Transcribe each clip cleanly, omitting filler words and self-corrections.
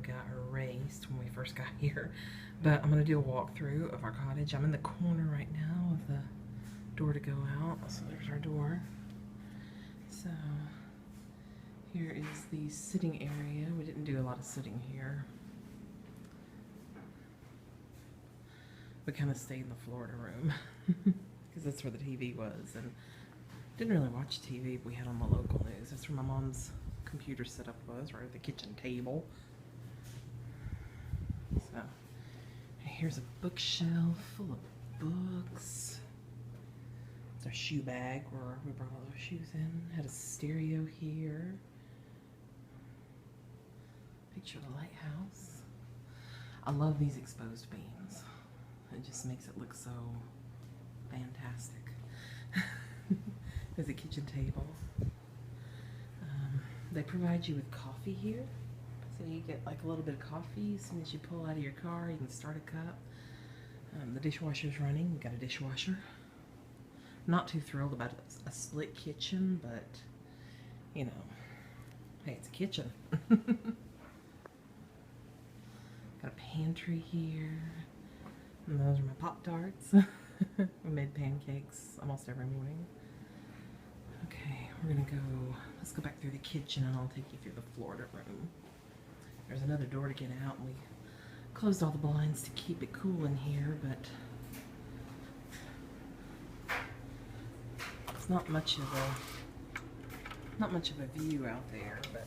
got erased when we first got here. But I'm going to do a walkthrough of our cottage. I'm in the corner right now of the door to go out. So there's our door. So here is the sitting area. We didn't do a lot of sitting here. We kind of stayed in the Florida room because that's where the TV was, and didn't really watch TV. We had on the local news. That's where my mom's computer setup was, right at the kitchen table. So here's a bookshelf full of books. It's our shoe bag where we brought all our shoes in. Had a stereo here. Picture of the lighthouse. I love these exposed beams. It just makes it look so fantastic. There's a kitchen table. They provide you with coffee here. So you get like a little bit of coffee as soon as you pull out of your car. You can start a cup. The dishwasher's running. We've got a dishwasher. Not too thrilled about a split kitchen, but you know, hey, it's a kitchen. Got a pantry here. And those are my Pop-Tarts. We made pancakes almost every morning. Okay, we're gonna go, let's go back through the kitchen and I'll take you through the Florida room. There's another door to get out, and we closed all the blinds to keep it cool in here, but it's not much of a view out there, but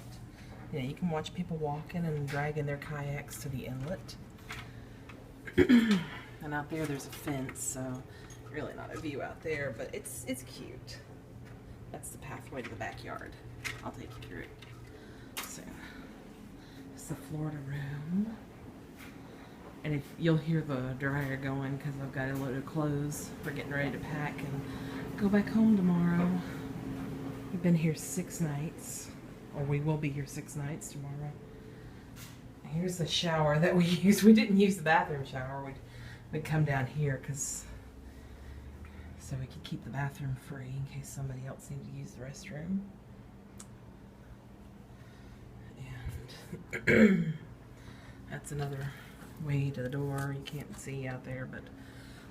yeah, you can watch people walking and dragging their kayaks to the inlet. And out there, there's a fence, so really not a view out there, but it's cute. That's the pathway to the backyard. I'll take you through it soon. It's the Florida room. And if you'll hear the dryer going because I've got a load of clothes. We're getting ready to pack and go back home tomorrow. We've been here 6 nights, or we will be here 6 nights tomorrow. Here's the shower that we used. We didn't use the bathroom shower. We'd come down here so we could keep the bathroom free in case somebody else needed to use the restroom. And that's another way to the door. You can't see out there, but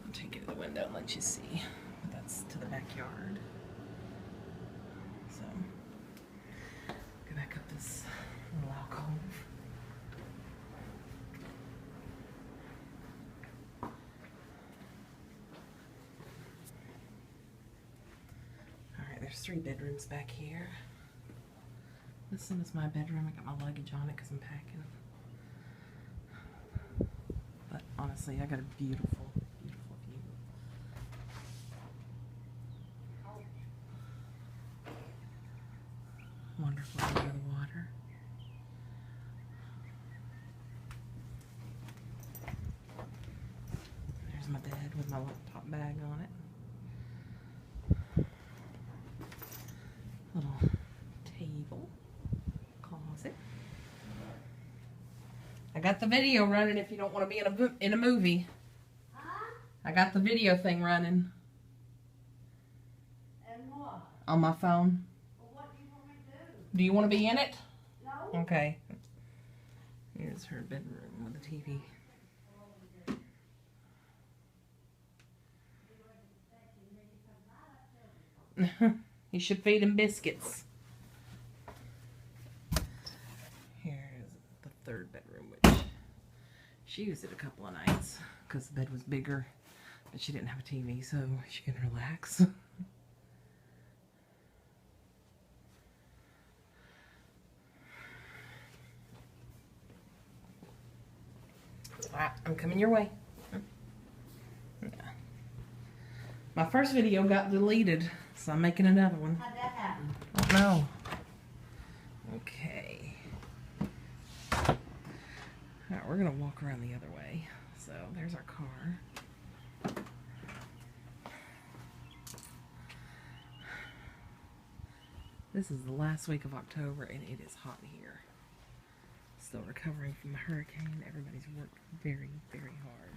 I'll take you to the window and let you see. But that's to the backyard. So, go back up this little alcove. There's 3 bedrooms back here. This one is my bedroom. I got my luggage on it because I'm packing. But honestly, I got a beautiful, beautiful view. Wonderful view of the water. There's my bed with my laptop bag on it. Little table, closet. I got the video running if you don't want to be in a movie. Huh? I got the video thing running. And what? On my phone. Well, what do you want me to do? Do you want to be in it? No. Okay. Here's her bedroom with a TV. You should feed him biscuits. Here's the 3rd bedroom, which she used it a couple of nights because the bed was bigger, but she didn't have a TV, so she can relax. Alright, I'm coming your way. Yeah. My first video got deleted, so I'm making another one. How'd that happen? I don't know. Okay. Alright, we're going to walk around the other way. So, there's our car. This is the last week of October, and it is hot here. Still recovering from the hurricane. Everybody's worked very, very hard.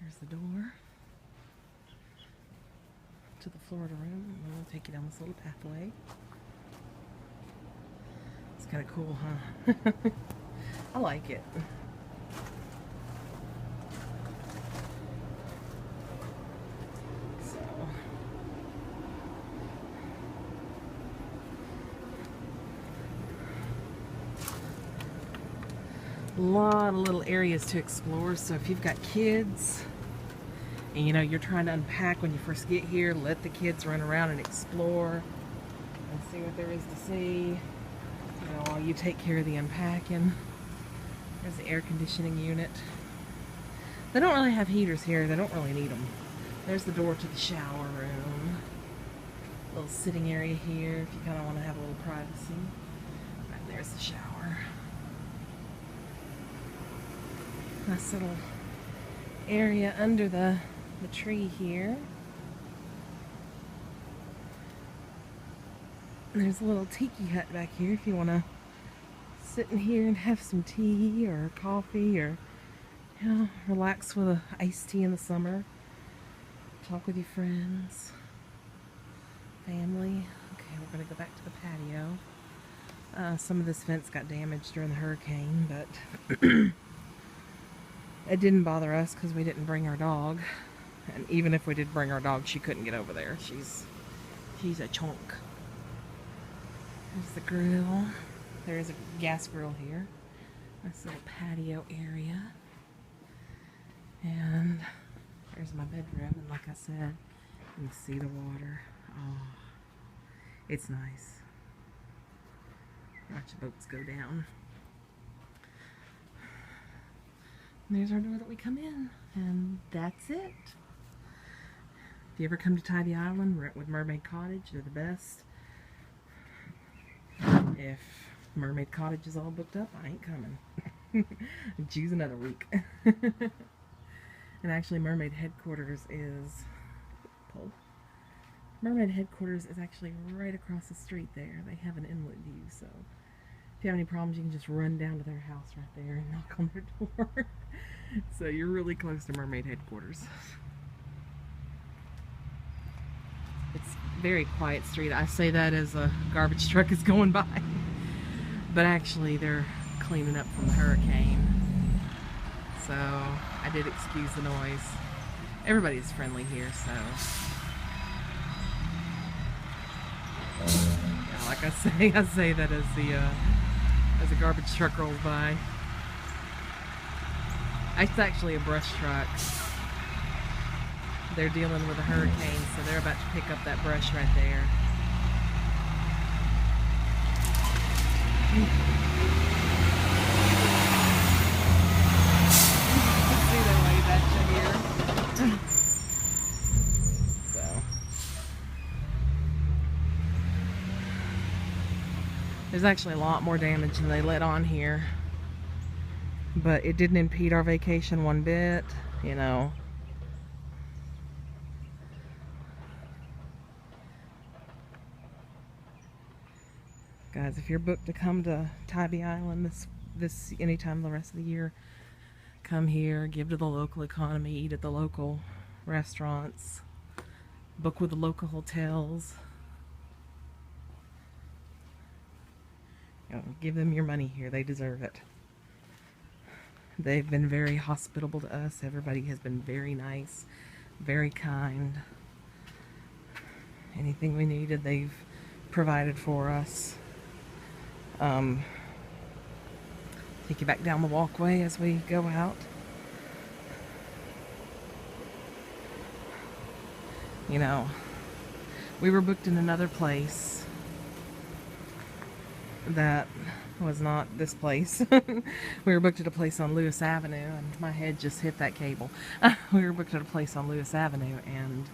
Here's the door to the Florida room. We'll take you down this little pathway. It's kind of cool, huh? I like it. So, a lot of little areas to explore. So if you've got kids and you know you're trying to unpack when you first get here, let the kids run around and explore and see what there is to see. You know, while you take care of the unpacking. There's the air conditioning unit. They don't really have heaters here. They don't really need them. There's the door to the shower room. Little sitting area here if you kind of want to have a little privacy. Right there's the shower. Nice little area under the tree here. And there's a little tiki hut back here if you want to sit in here and have some tea or coffee, or you know, relax with a iced tea in the summer. Talk with your friends, family. Okay, we're going to go back to the patio. Some of this fence got damaged during the hurricane, but it didn't bother us because we didn't bring our dog. And even if we did bring our dog, she couldn't get over there. She's a chunk. There's the grill. There is a gas grill here. Nice little patio area. And there's my bedroom. And like I said, you can see the water. Oh, it's nice. Watch the boats go down. And there's our door that we come in. And that's it. If you ever come to Tybee Island, rent with Mermaid Cottage. They're the best. If Mermaid Cottage is all booked up, I ain't coming. Choose another week. And actually, Mermaid Headquarters is... Mermaid Headquarters is actually right across the street there. They have an inlet view, so if you have any problems, you can just run down to their house right there and knock on their door. So you're really close to Mermaid Headquarters. It's a very quiet street. I say that as a garbage truck is going by. But actually, they're cleaning up from the hurricane. So I did excuse the noise. Everybody's friendly here, so... Yeah, like I say that as the garbage truck rolls by. It's actually a brush truck. They're dealing with a hurricane, so they're about to pick up that brush right there. See the way back to here. So there's actually a lot more damage than they let on here, but it didn't impede our vacation one bit, you know. Guys, if you're booked to come to Tybee Island this anytime the rest of the year, come here, give to the local economy, eat at the local restaurants, book with the local hotels. You know, give them your money here. They deserve it. They've been very hospitable to us. Everybody has been very nice, very kind. Anything we needed, they've provided for us. Take you back down the walkway as we go out. You know, we were booked in another place that was not this place. We were booked at a place on Lewis Avenue, and my head just hit that cable. We were booked at a place on Lewis Avenue, and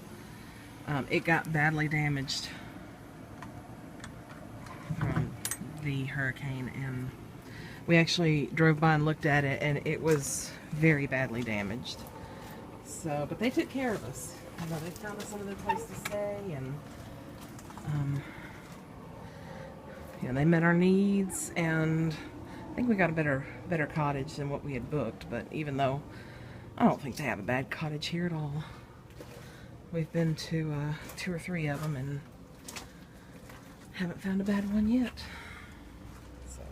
it got badly damaged from the hurricane, and we actually drove by and looked at it, and it was very badly damaged. So, but they took care of us. You know, they found us another place to stay, and you know, they met our needs, and I think we got a better cottage than what we had booked. But even though I don't think they have a bad cottage here at all, we've been to 2 or 3 of them and haven't found a bad one yet. So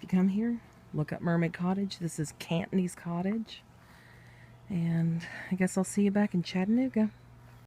come here, look up Mermaid Cottage. This is Cantys Cottage. And I guess I'll see you back in Chattanooga.